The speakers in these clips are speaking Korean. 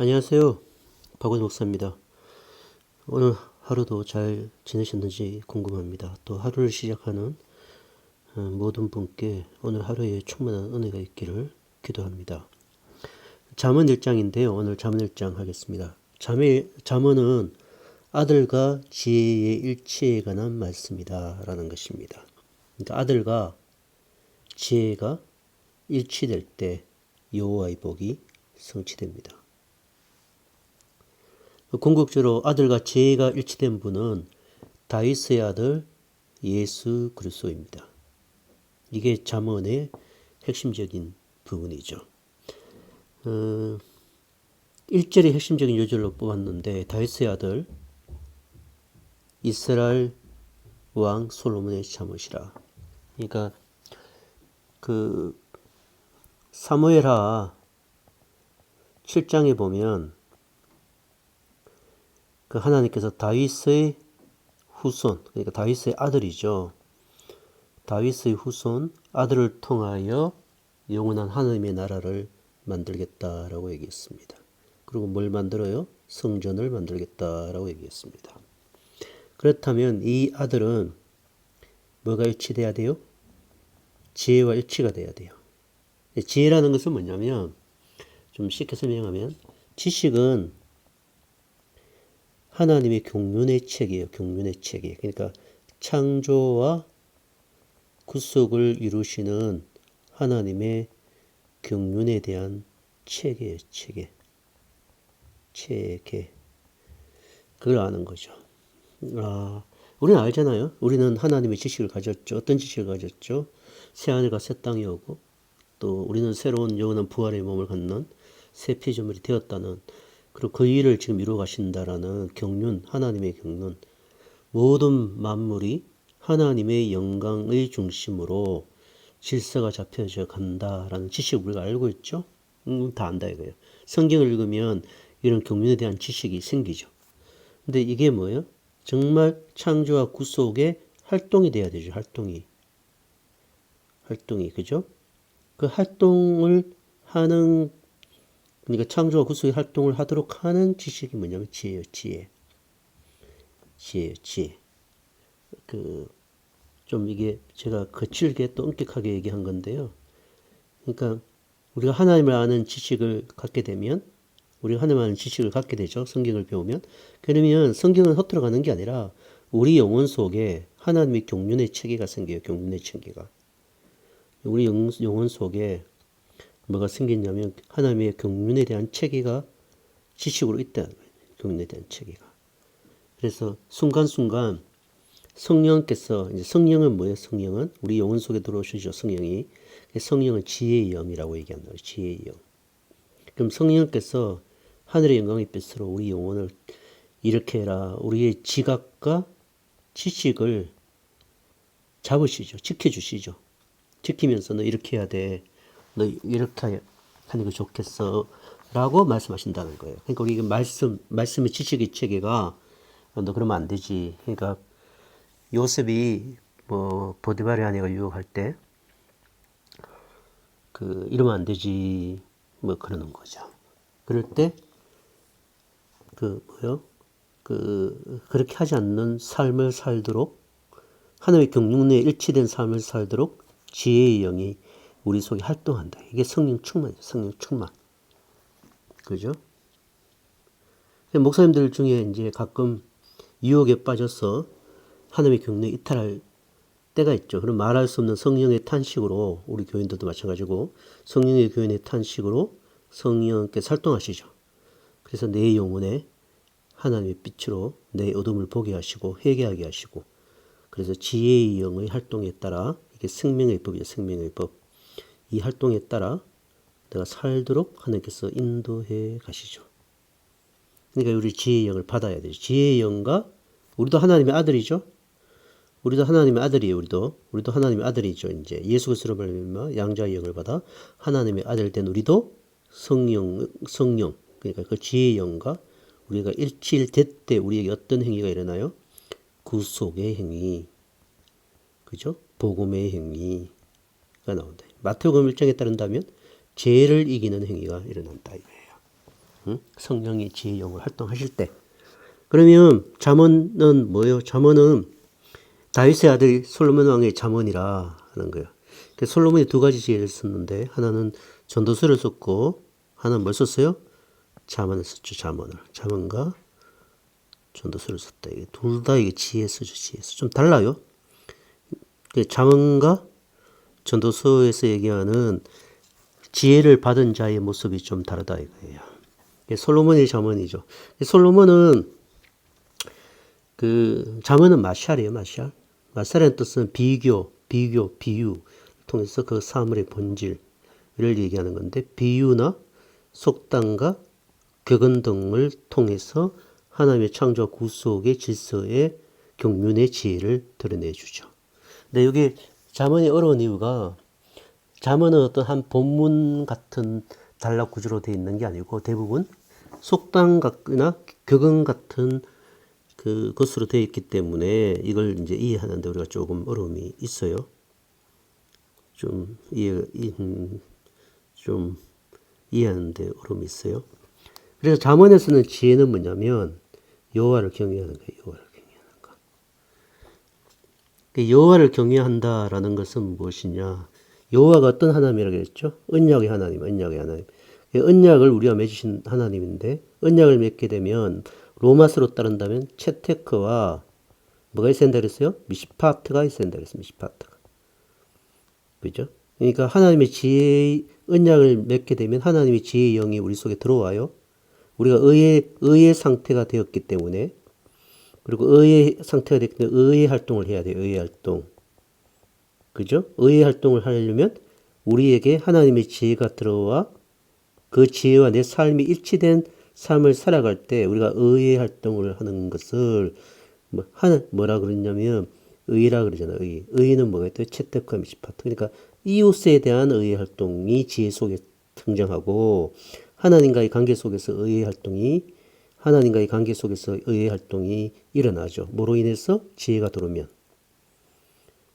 안녕하세요. 박원 목사입니다. 오늘 하루도 잘 지내셨는지 궁금합니다. 또 하루를 시작하는 모든 분께 오늘 하루에 충만한 은혜가 있기를 기도합니다. 잠언 1장인데요. 오늘 잠언 1장 하겠습니다. 잠언은 아들과 지혜의 일치에 관한 말씀이다 라는 것입니다. 그러니까 아들과 지혜가 일치될 때 여호와의 복이 성취됩니다. 궁극적으로 아들과 지혜가 일치된 분은 다윗의 아들 예수 그리스도입니다. 이게 잠언의 핵심적인 부분이죠. 1절의 핵심적인 요절로 뽑았는데 다윗의 아들 이스라엘 왕 솔로몬의 잠언이라. 그러니까 그 사무엘하 7장에 보면 그 하나님께서 다윗의 후손, 그러니까 다윗의 아들이죠. 다윗의 후손 아들을 통하여 영원한 하나님의 나라를 만들겠다라고 얘기했습니다. 그리고 뭘 만들어요? 성전을 만들겠다라고 얘기했습니다. 그렇다면 이 아들은 뭐가 일치돼야 돼요? 지혜와 일치가 돼야 돼요. 지혜라는 것은 뭐냐면 좀 쉽게 설명하면 지식은 하나님의 경륜의 책이에요. 경륜의 책이. 그러니까 창조와 구속을 이루시는 하나님의 경륜에 대한 체계예요. 체계. 그걸 아는 거죠. 우리는 알잖아요. 우리는 하나님의 지식을 가졌죠. 어떤 지식을 가졌죠? 새하늘과 새 땅이 오고 또 우리는 새로운 영원한 부활의 몸을 갖는 새 피조물이 되었다는, 그리고 그 일을 지금 이루어 가신다라는 경륜, 하나님의 경륜. 모든 만물이 하나님의 영광의 중심으로 질서가 잡혀져 간다라는 지식을 우리가 알고 있죠. 다 안다 이거예요. 성경을 읽으면 이런 경륜에 대한 지식이 생기죠. 근데 이게 뭐예요? 정말 창조와 구속의 활동이 돼야 되죠. 활동이. 그죠? 그 활동을 하는, 그러니까 창조와 구속의 활동을 하도록 하는 지식이 뭐냐면 지혜예요. 지혜. 좀 이게 제가 거칠게 또 엄격하게 얘기한 건데요. 그러니까 우리가 하나님을 아는 지식을 갖게 되면, 우리가 하나님을 아는 지식을 갖게 되죠. 성경을 배우면. 그러면 성경은 헛들어 가는 게 아니라 우리 영혼 속에 하나님의 경륜의 체계가 생겨요. 경륜의 체계가. 우리 영혼 속에 뭐가 생기냐면 하나님의 경륜에 대한 체계가 지식으로 있다. 경륜에 대한 체계가. 그래서 순간순간 성령께서, 이제 성령은 뭐예요? 성령은 우리 영혼 속에 들어오시죠. 성령이. 성령은 지혜의 영이라고 얘기한다. 지혜의 영. 그럼 성령께서 하늘의 영광의 빛으로 우리 영혼을 이렇게 해라. 우리의 지각과 지식을 잡으시죠. 지켜주시죠. 지키면서 너 이렇게 해야 돼. 너 이렇게 하는 게 좋겠어. 라고 말씀하신다는 거예요. 그러니까 우리 말씀의 지식의 체계가 너 그러면 안 되지. 그러니까 요셉이 보디발의 아내가 유혹할 때 이러면 안 되지. 그러는 거죠. 그럴 때 그렇게 하지 않는 삶을 살도록, 하나님의 경륜에 일치된 삶을 살도록 지혜의 영이 우리 속에 활동한다. 이게 성령 충만이죠. 성령 충만. 그죠? 목사님들 중에 이제 가끔 유혹에 빠져서 하나님의 경륜에 이탈할 때가 있죠. 그럼 말할 수 없는 성령의 탄식으로, 우리 교인들도 마찬가지고 성령의 교인의 탄식으로 성령께서 활동하시죠. 그래서 내 영혼에 하나님의 빛으로 내 어둠을 보게 하시고 회개하게 하시고, 그래서 지혜의 영의 활동에 따라, 이게 생명의 법이죠. 생명의 법. 이 활동에 따라 내가 살도록 하나님께서 인도해 가시죠. 그러니까 우리 지혜의 영을 받아야 되죠. 지혜의 영과, 우리도 하나님의 아들이죠. 우리도 하나님의 아들이에요. 우리도 하나님의 아들이죠. 이제 예수 그리스도로 말미암아 양자의 영을 받아 하나님의 아들 된 우리도 성령, 그러니까 그 지혜의 영과 우리가 일치될 때 우리에게 어떤 행위가 일어나요? 구속의 행위, 그죠? 복음의 행위가 나온다. 마태복음 1장에 따른다면 죄를 이기는 행위가 일어난다 이거예요. 성령이 지혜의 영을 활동하실 때. 그러면 잠언은 뭐예요? 잠언은 다윗의 아들 솔로몬 왕의 잠언이라 하는 거예요. 솔로몬이 두 가지 지혜를 썼는데 하나는 전도서를 썼고 하나는 뭘 썼어요? 잠언을 썼죠. 잠언과 전도서를 썼다. 이게 둘 다 이게 지혜서죠. 지혜서. 좀 달라요. 잠언과 전도서에서 얘기하는 지혜를 받은 자의 모습이 좀 다르다 이거예요. 솔로몬의 잠언이죠. 솔로몬은 잠언은 마샬이에요. 마샬의 뜻은 비유 통해서 그 사물의 본질을 얘기하는 건데 비유나 속담과 격언 등을 통해서 하나님의 창조와 구속의 질서의 경륜의 지혜를 드러내주죠. 근데 여기 잠언이 어려운 이유가 잠언은 어떤 한 본문 같은 단락 구조로 되어 있는 게 아니고 대부분 속담이나 격언 같은 것으로 되어 있기 때문에 이걸 이제 이해하는데 우리가 조금 어려움이 있어요. 좀 이해하는데 어려움이 있어요. 그래서 잠언에서는 지혜는 뭐냐면 여호와를 경외하는 거예요. 여호와를 경외한다라는 것은 무엇이냐? 여호와가 어떤 하나님이라고 했죠? 언약의 하나님. 언약을 우리가 맺으신 하나님인데 언약을 맺게 되면 로마서로 따른다면 채테크와 뭐가 있어야 된다 그랬어요? 미시파트가 있어야 된다 그랬어요. 미시파트가. 그죠? 그러니까 하나님의 지혜의 언약을 맺게 되면 하나님의 지혜의 영이 우리 속에 들어와요. 우리가 의의 상태가 되었기 때문에 그리고 의의 상태가 됐기 때문에 의의 활동을 해야 돼요. 의의 활동. 그죠? 의의 활동을 하려면 우리에게 하나님의 지혜가 들어와 그 지혜와 내 삶이 일치된 삶을 살아갈 때 우리가 의의 활동을 하는 것을 뭐라 그러냐면 의라 그러잖아요. 의는 뭐가 있대요? 채택과 미시파트. 그러니까 이웃에 대한 의의 활동이 지혜 속에 등장하고 하나님과의 관계 속에서 의의 활동이 일어나죠. 뭐로 인해서 지혜가 들어오면.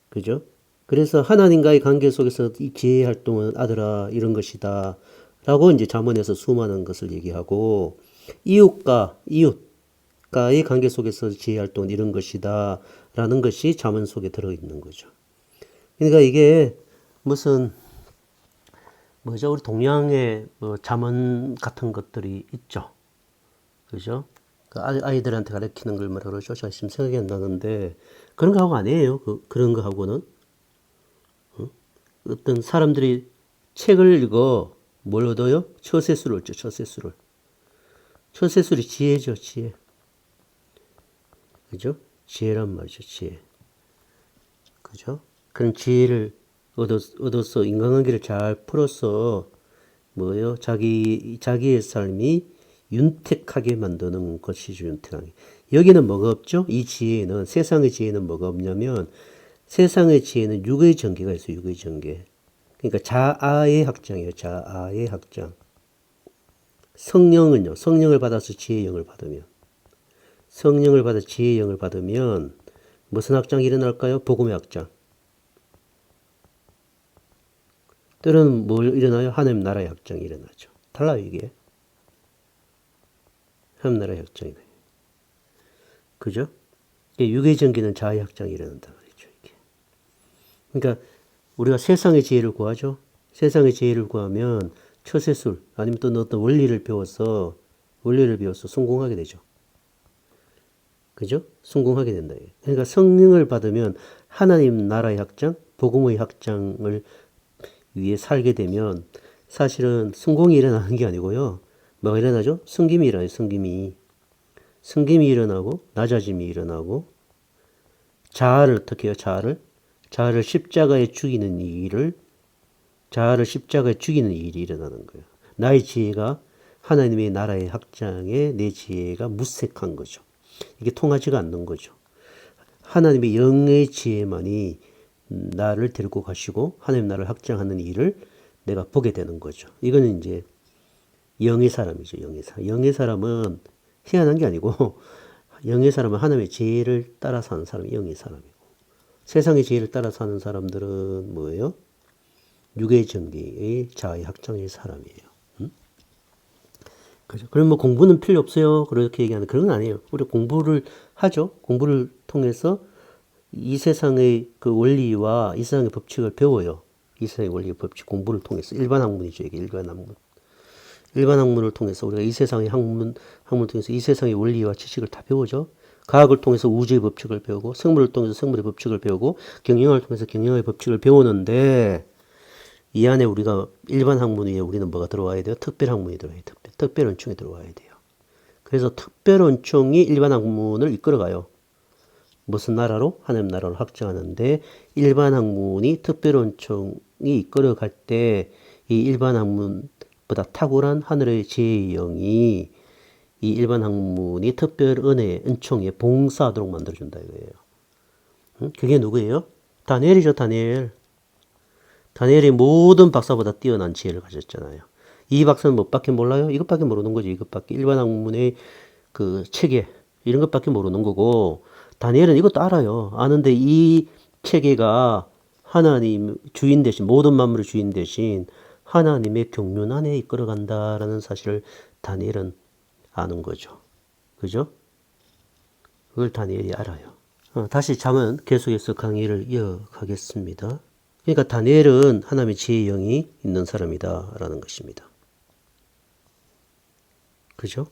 그죠? 그래서 하나님과의 관계 속에서 이 지혜의 활동은 아들아 이런 것이다. 라고 이제 잠언에서 수많은 것을 얘기하고 이웃과의 관계 속에서 지혜 활동은 이런 것이다. 라는 것이 잠언 속에 들어있는 거죠. 그러니까 이게 무슨 뭐죠? 우리 동양의 뭐 잠언 같은 것들이 있죠. 그죠? 그 아이들한테 가르치는 걸 뭐라 그러죠? 제가 지금 생각이 안 나는데 그런 거 하고 아니에요. 그런 거 하고는 어떤 사람들이 책을 읽어 뭘 얻어요? 처세술을 얻죠. 처세술이 지혜죠. 지혜. 그죠? 지혜란 말이죠. 지혜. 그죠? 그런 지혜를 얻어서 인간관계를 잘 풀어서 뭐예요? 자기의 삶이 윤택하게 만드는 것이죠. 윤택하게. 여기는 뭐가 없죠? 이 지혜는 세상의 지혜는 뭐가 없냐면 세상의 지혜는 육의 전개가 있어요. 육의 전개. 그러니까 자아의 확장이에요. 자아의 확장. 성령은요. 성령을 받아서 지혜의 영을 받으면 성령을 받아 지혜의 영을 받으면 무슨 확장이 일어날까요? 복음의 확장. 때로는 뭘 일어나요? 하나님 나라의 확장이 일어나죠. 달라요 이게. 하나님 나라의 확장이네. 그죠? 육의 전기는 자아의 확장이 일어난다 말이죠. 이게. 그러니까 우리가 세상의 지혜를 구하죠. 세상의 지혜를 구하면 처세술 아니면 또 어떤 원리를 배워서 성공하게 되죠. 그죠? 성공하게 된다. 그러니까 성령을 받으면 하나님 나라의 확장, 복음의 확장을 위해 살게 되면 사실은 성공이 일어나는 게 아니고요. 뭐가 일어나죠? 승김이 일어나요. 승김이 일어나고 낮아짐이 일어나고 자아를 어떻게 해요? 자아를 십자가에 죽이는 일이 일어나는 거예요. 나의 지혜가 하나님의 나라의 확장에 내 지혜가 무색한 거죠. 이게 통하지가 않는 거죠. 하나님의 영의 지혜만이 나를 데리고 가시고 하나님 나라를 확장하는 일을 내가 보게 되는 거죠. 이거는 이제 영의 사람이죠. 영의 사람은 희한한 게 아니고 영의 사람은 하나님의 지혜를 따라 사는 사람이 영의 사람이고 세상의 지혜를 따라 사는 사람들은 뭐예요? 육의 전기의 자아의 확장의 사람이에요. 그죠? 그럼 뭐 공부는 필요 없어요. 그렇게 얘기하는 그런 건 아니에요. 우리 공부를 하죠. 공부를 통해서 이 세상의 그 원리와 이 세상의 법칙을 배워요. 이 세상의 원리 법칙 공부를 통해서 일반 학문이죠. 이게 일반 학문. 일반 학문을 통해서 우리가 이 세상의 학문을 통해서 이 세상의 원리와 지식을 다 배우죠. 과학을 통해서 우주의 법칙을 배우고 생물을 통해서 생물의 법칙을 배우고 경영을 통해서 경영의 법칙을 배우는데 이 안에 우리가 일반 학문 위에 우리는 뭐가 들어와야 돼요? 특별 학문이 들어와야 돼요. 특별 원총이 들어와야 돼요. 그래서 특별 원총이 일반 학문을 이끌어가요. 무슨 나라로? 하나님 나라로 확장하는데 일반 학문이 특별 원총이 이끌어갈 때 이 일반 학문보다 탁월한 하늘의 지혜의 영이 이 일반 학문이 특별 은혜, 은총에 봉사하도록 만들어준다 이거예요. 응? 그게 누구예요? 다니엘이죠, 다니엘. 다니엘이 모든 박사보다 뛰어난 지혜를 가졌잖아요. 이 박사는 뭐밖에 몰라요? 이것밖에 모르는 거지. 이것밖에. 일반 학문의 그 체계 이런 것밖에 모르는 거고 다니엘은 이것도 알아요. 아는데 이 체계가 하나님 주인 대신 모든 만물의 주인 대신 하나님의 경륜 안에 이끌어간다라는 사실을 다니엘은 아는 거죠. 그죠? 그걸 다니엘이 알아요. 다시 잠언 계속해서 강의를 이어가겠습니다. 그러니까 다니엘은 하나님의 지혜의 영이 있는 사람이다라는 것입니다. 그죠?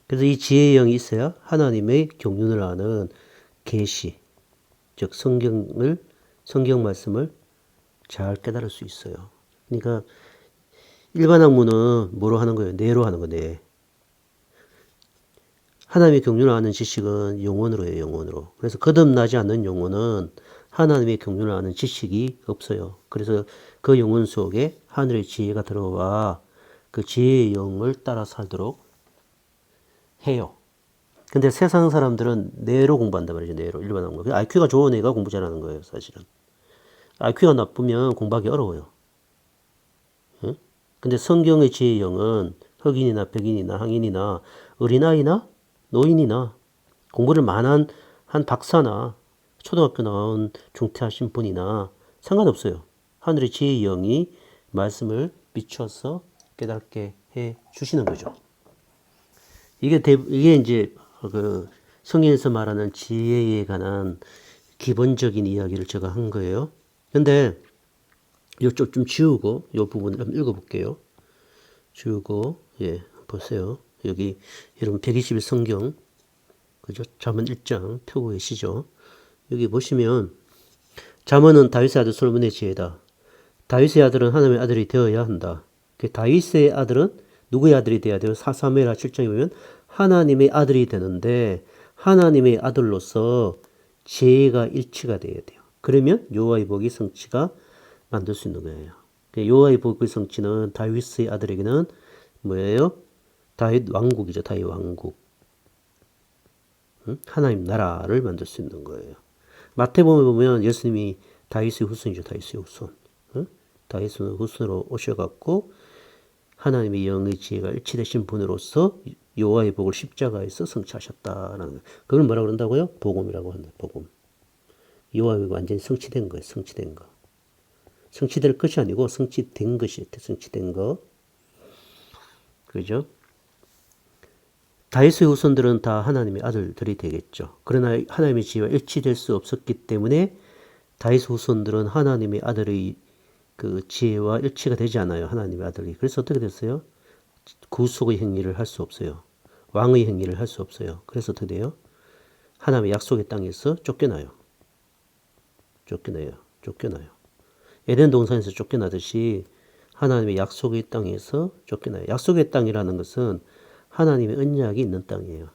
그래서 이 지혜의 영이 있어야 하나님의 경륜을 아는 계시, 즉 성경 말씀을 잘 깨달을 수 있어요. 그러니까 일반 학문은 뭐로 하는 거예요? 뇌로 하는 거, 뇌. 하나님의 경륜을 아는 지식은 영혼으로 해요, 영혼으로. 그래서 거듭나지 않는 영혼은 하나님의 경륜을 아는 지식이 없어요. 그래서 그 영혼 속에 하늘의 지혜가 들어와 그 지혜의 영을 따라 살도록 해요. 근데 세상 사람들은 뇌로 공부한단 말이죠. 뇌로. 일반 학문. IQ가 좋은 애가 공부 잘하는 거예요. 사실은. IQ가 나쁘면 공부하기 어려워요. 응? 근데 성경의 지혜의 영은 흑인이나 백인이나 항인이나 어린아이나 노인이나 공부를 많은 한 박사나 초등학교 나온 중퇴하신 분이나 상관없어요. 하늘의 지혜의 영이 말씀을 비춰서 깨닫게 해 주시는 거죠. 이게 이제 그 성경에서 말하는 지혜에 관한 기본적인 이야기를 제가 한 거예요. 근데 이쪽 좀 지우고 이 부분을 한번 읽어볼게요. 지우고 보세요. 여기 여러분 120일 성경 그죠? 잠언 1장 펴고 계시죠? 여기 보시면 잠언은 다윗의 아들 솔로몬의 지혜다. 다윗의 아들은 하나님의 아들이 되어야 한다. 그 다윗의 아들은 누구의 아들이 되어야 돼요? 사무엘하 7장에 보면 하나님의 아들이 되는데 하나님의 아들로서 지혜가 일치가 돼야 돼요. 그러면 여호와의 복이 성취가 만들 수 있는 거예요. 여호와의 복의 성취는 다윗의 아들에게는 뭐예요? 다윗 왕국이죠. 다윗 왕국. 하나님 나라를 만들 수 있는 거예요. 마태복음에 보면 예수님이 다윗의 후손이죠. 다윗의 후손. 다윗의 후손으로 오셔갖고 하나님의 영의 지혜가 일치되신 분으로서 여호와의 복을 십자가에서 성취하셨다라는 거예요. 그걸 뭐라 그런다고요? 복음이라고 한다. 복음. 여호와의 복이 완전히 성취된 거예요. 성취된 거. 성취될 것이 아니고 성취된 것이 성취된 거. 그죠? 다윗의 후손들은 다 하나님의 아들들이 되겠죠. 그러나 하나님의 지혜와 일치될 수 없었기 때문에 다윗의 후손들은 하나님의 아들의 그 지혜와 일치가 되지 않아요. 하나님의 아들이. 그래서 어떻게 됐어요? 구속의 행위를 할 수 없어요. 왕의 행위를 할 수 없어요. 그래서 어떻게 돼요? 하나님의 약속의 땅에서 쫓겨나요. 쫓겨나요. 에덴 동산에서 쫓겨나듯이 하나님의 약속의 땅에서 쫓겨나요. 약속의 땅이라는 것은 하나님의 언약이 있는 땅이에요.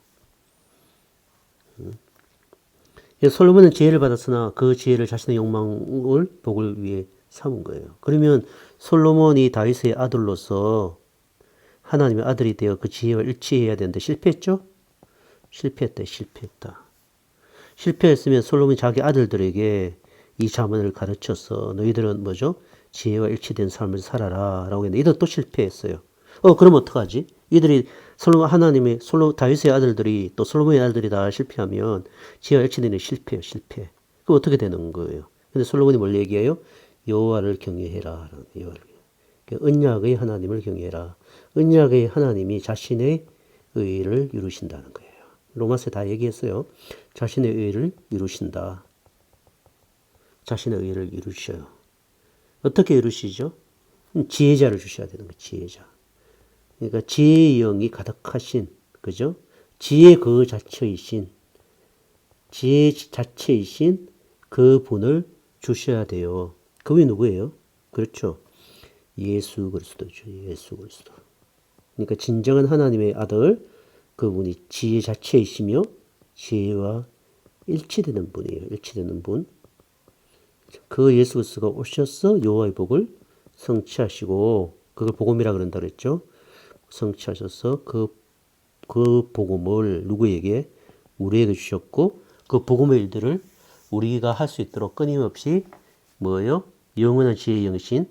솔로몬은 지혜를 받았으나 그 지혜를 자신의 욕망을 복을 위해 삼은 거예요. 그러면 솔로몬이 다윗의 아들로서 하나님의 아들이 되어 그 지혜와 일치해야 되는데 실패했죠? 실패했다. 실패했으면 솔로몬이 자기 아들들에게 이 자문을 가르쳐서 너희들은 뭐죠? 지혜와 일치된 삶을 살아라 라고 했는데 이들 또 실패했어요. 그럼 어떡하지? 이들이 다윗의 아들들이 또 솔로몬의 아들들이 다 실패하면 지혜와 일치되는 실패. 그럼 어떻게 되는 거예요? 근데 솔로몬이 뭘 얘기해요? 여호와를 경외해라. 언약의 하나님을 경외해라. 언약의 하나님이 자신의 의를 이루신다는 거예요. 로마서에 다 얘기했어요. 자신의 의를 이루신다. 자신의 의를 이루셔요. 어떻게 이루시죠? 지혜자를 주셔야 되는 거예요. 지혜자. 그러니까 지혜의 영이 가득하신, 그죠? 지혜 그 자체이신, 지혜 자체이신 그 분을 주셔야 돼요. 그분이 누구예요? 그렇죠. 예수 그리스도죠. 예수 그리스도. 그러니까 진정한 하나님의 아들, 그분이 지혜 자체이시며 지혜와 일치되는 분이에요. 일치되는 분. 그 예수 그리스도가 오셔서 여호와의 복을 성취하시고, 그걸 복음이라 그런다 그랬죠. 성취하셔서 그 복음을 누구에게? 우리에게 주셨고, 그 복음의 일들을 우리가 할 수 있도록 끊임없이 뭐예요? 영원한 지혜의 영신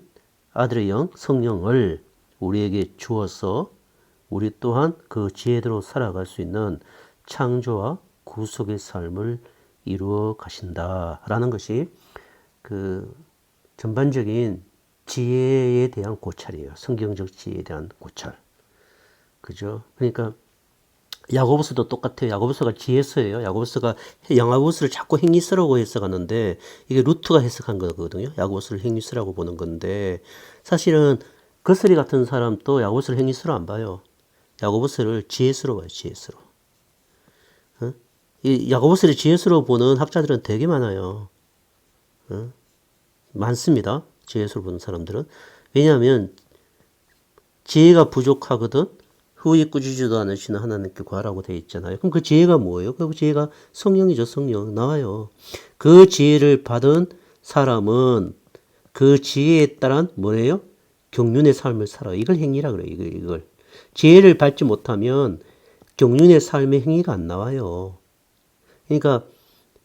아들의 영 성령을 우리에게 주어서 우리 또한 그 지혜대로 살아갈 수 있는 창조와 구속의 삶을 이루어 가신다라는 것이 그 전반적인 지혜에 대한 고찰이에요. 성경적 지혜에 대한 고찰. 그죠? 그러니까 야고보서도 똑같아요. 야고보서가 지혜서예요. 야고보서가 야고보서를 자꾸 행위서라고 해석하는데 이게 루트가 해석한 거거든요. 야고보서를 행위서라고 보는 건데 사실은 거스리 같은 사람도 야고보서를 행위서로 안 봐요. 야고보서를 지혜서로 봐요. 지혜서로. 이 야고보서를 지혜서로 보는 학자들은 되게 많아요. 많습니다. 지혜서로 보는 사람들은. 왜냐하면 지혜가 부족하거든 후에 꾸짖지도 않으시는 하나님께 구하라고 되어 있잖아요. 그럼 그 지혜가 뭐예요? 그 지혜가 성령이죠. 성령. 나와요. 그 지혜를 받은 사람은 그 지혜에 따른 뭐예요? 경륜의 삶을 살아요. 이걸 행위라 그래요. 이걸. 지혜를 받지 못하면 경륜의 삶의 행위가 안 나와요. 그러니까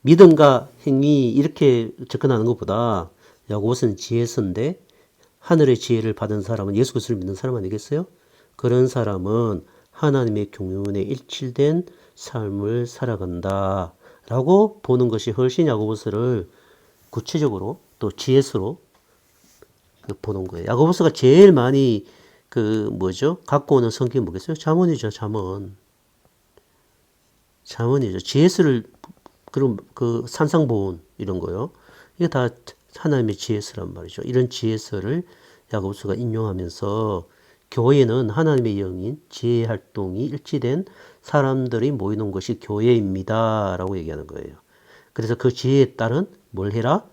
믿음과 행위 이렇게 접근하는 것보다 야고보서는 지혜서인데 하늘의 지혜를 받은 사람은 예수 그리스도를 믿는 사람 아니겠어요? 그런 사람은 하나님의 경륜에 일치된 삶을 살아간다 라고 보는 것이 훨씬 야고보서를 구체적으로 또 지혜서로 보는 거예요. 야고보서가 제일 많이 갖고 오는 성격이 뭐겠어요? 잠언이죠. 잠언. 잠언이죠. 지혜서를 그럼 산상보훈 이런 거요. 이게 다 하나님의 지혜서란 말이죠. 이런 지혜서를 야고보서가 인용하면서 교회는 하나님의 영인 지혜 활동이 일치된 사람들이 모이는 것이 교회입니다. 라고 얘기하는 거예요. 그래서 그 지혜에 따른 뭘 해라?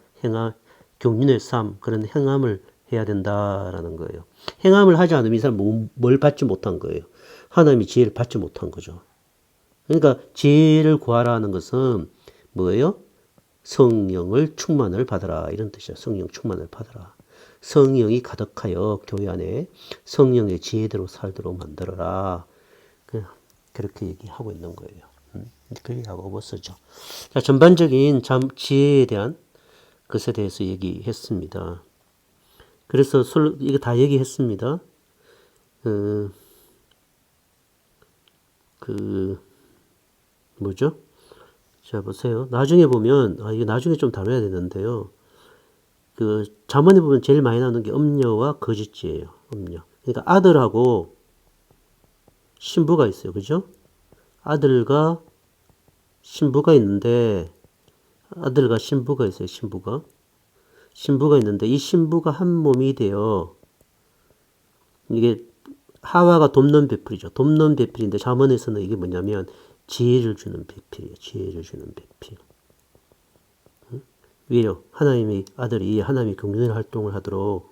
경륜의 삶, 그런 행함을 해야 된다라는 거예요. 행함을 하지 않으면 이 사람은 뭘 받지 못한 거예요. 하나님의 지혜를 받지 못한 거죠. 그러니까 지혜를 구하라는 것은 뭐예요? 성령을 충만을 받아라 이런 뜻이야. 성령 충만을 받아라. 성령이 가득하여 교회 안에 성령의 지혜대로 살도록 만들어라. 그렇게 얘기하고 있는 거예요. 그게 야고보서죠. 자, 전반적인 지혜에 대한 것에 대해서 얘기했습니다. 그래서 이거 다 얘기했습니다. 뭐죠? 자, 보세요. 나중에 보면, 이게 나중에 좀 다뤄야 되는데요. 잠언에 보면 제일 많이 나오는 게 음녀와 거짓지예요. 음녀. 그러니까 아들하고 신부가 있어요. 그죠? 아들과 신부가 있는데, 아들과 신부가 있어요. 신부가 있는데, 이 신부가 한 몸이 되어, 이게 하와가 돕는 배필이죠. 돕는 배필인데, 잠언에서는 이게 뭐냐면, 지혜를 주는 배필이에요. 지혜를 주는 배필. 왜요? 하나님의 아들이 하나님의 경륜의 활동을 하도록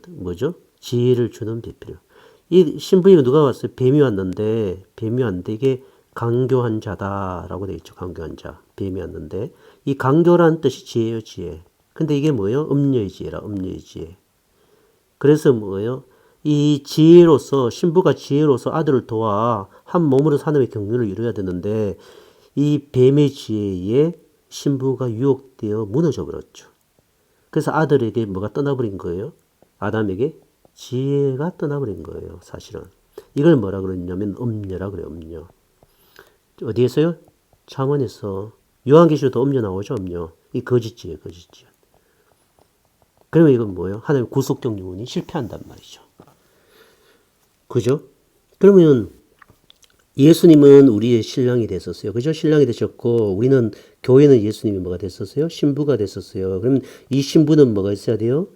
뭐죠? 지혜를 주는 배필. 이 신부에게 누가 왔어요? 뱀이 왔는데 이게 강교한 자다라고 되어 있죠. 강교한 자. 뱀이 왔는데 이 강교란 뜻이 지혜예요. 지혜. 근데 이게 뭐예요? 음녀의 지혜라. 음녀의 지혜. 그래서 뭐예요? 이 지혜로서 신부가 지혜로서 아들을 도와 한 몸으로 하나님의 경륜을 이루어야 되는데 이 뱀의 지혜에 신부가 유혹되어 무너져 버렸죠. 그래서 아들에게 뭐가 떠나버린 거예요? 아담에게 지혜가 떠나버린 거예요. 사실은. 이걸 뭐라 그러냐면 음녀라 그래요. 음녀. 어디에서요? 잠언에서. 요한계시록도 음녀 나오죠. 음녀. 이 거짓지혜. 거짓지혜. 그러면 이건 뭐예요? 하나님 구속적 유언이 실패한단 말이죠. 그죠? 그러면 예수님은 우리의 신랑이 됐었어요. 그죠? 신랑이 되셨고, 우리는, 교회는 예수님이 뭐가 됐었어요? 신부가 됐었어요. 그러면 이 신부는 뭐가 있어야 돼요?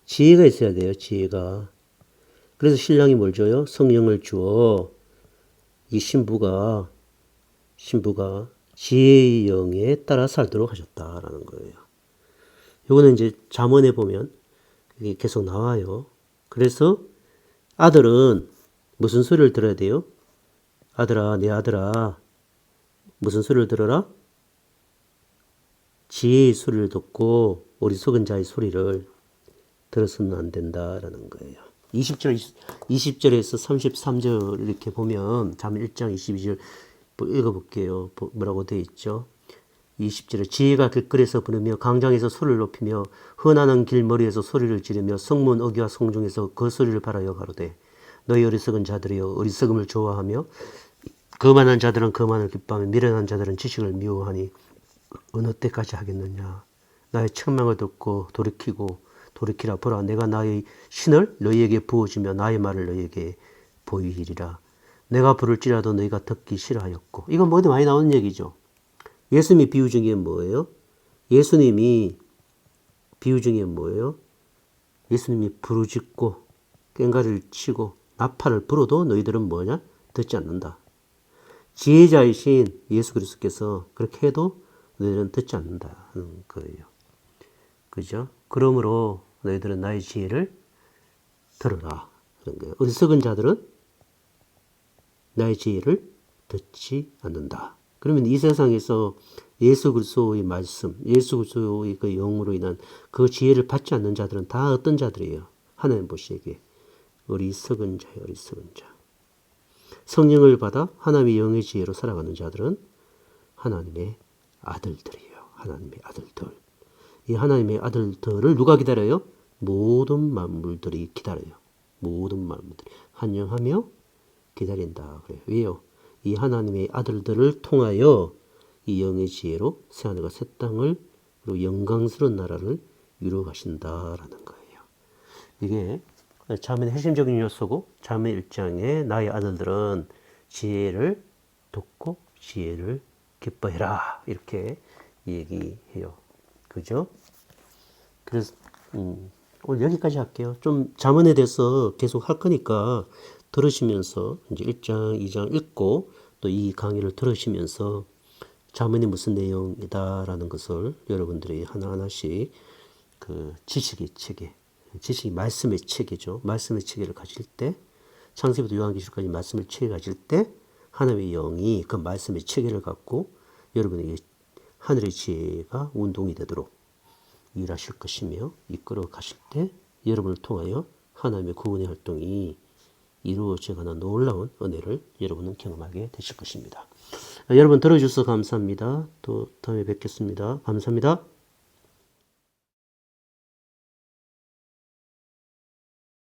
지혜가 있어야 돼요, 지혜가. 그래서 신랑이 뭘 줘요? 성령을 주어 이 신부가 지혜의 영에 따라 살도록 하셨다라는 거예요. 요거는 이제 잠언에 보면 이게 계속 나와요. 그래서 아들은 무슨 소리를 들어야 돼요? 아들아, 내 아들아, 무슨 소리를 들어라? 지혜의 소리를 듣고 어리석은 자의 소리를 들어서는 안 된다라는 거예요. 20절에서 33절 이렇게 보면 잠언 1장 22절 읽어볼게요. 뭐라고 되어 있죠? 20절에 지혜가 길거리에서 부르며 강장에서 소리를 높이며 흔하는 길머리에서 소리를 지르며 성문 어귀와 성중에서 그 소리를 바라여 가로되 너희 어리석은 자들이여 어리석음을 좋아하며 거만한 자들은 거만을 기뻐하며 미련한 자들은 지식을 미워하니 어느 때까지 하겠느냐. 나의 책망을 듣고 돌이키라. 보라 내가 나의 신을 너희에게 부어주며 나의 말을 너희에게 보이리라. 내가 부를지라도 너희가 듣기 싫어하였고. 이건 뭐 어디 많이 나오는 얘기죠. 예수님이 비유 중에 뭐예요? 예수님이 비유 중에 뭐예요? 예수님이 부르짖고 꽹과리를 치고 나팔을 불어도 너희들은 뭐냐? 듣지 않는다. 지혜자이신 예수 그리스도께서 그렇게 해도 너희들은 듣지 않는다는 거예요. 그죠? 그러므로 너희들은 나의 지혜를 들어라. 그런 거예요. 어리석은 자들은 나의 지혜를 듣지 않는다. 그러면 이 세상에서 예수 그리스도의 말씀, 예수 그리스도의 그 영으로 인한 그 지혜를 받지 않는 자들은 다 어떤 자들이에요? 하나님 보시기에 어리석은 자예요. 어리석은 자. 성령을 받아 하나님의 영의 지혜로 살아가는 자들은 하나님의 아들들이에요. 하나님의 아들들. 이 하나님의 아들들을 누가 기다려요? 모든 만물들이 기다려요. 모든 만물들이 환영하며 기다린다. 그래요. 왜요? 이 하나님의 아들들을 통하여 이 영의 지혜로 새하늘과 새 땅을 그리고 영광스러운 나라를 이루어 가신다라는 거예요. 이게 잠언의 핵심적인 요소고 잠언 1장에 나의 아들들은 지혜를 듣고 지혜를 기뻐해라 이렇게 얘기해요. 그죠? 그래서 오늘 여기까지 할게요. 좀 잠언에 대해서 계속 할 거니까 들으시면서 이제 1장, 2장 읽고 또 이 강의를 들으시면서 잠언이 무슨 내용이다라는 것을 여러분들이 하나하나씩 그 지식이 말씀의 체계죠. 말씀의 체계를 가질 때 창세기부터 요한계시록까지 말씀의 체계 가질 때 하나님의 영이 그 말씀의 체계를 갖고 여러분에게 하늘의 지혜가 운동이 되도록 일하실 것이며 이끌어 가실 때 여러분을 통하여 하나님의 구원의 활동이 이루어져가는 놀라운 은혜를 여러분은 경험하게 되실 것입니다. 여러분 들어주셔서 감사합니다. 또 다음에 뵙겠습니다. 감사합니다.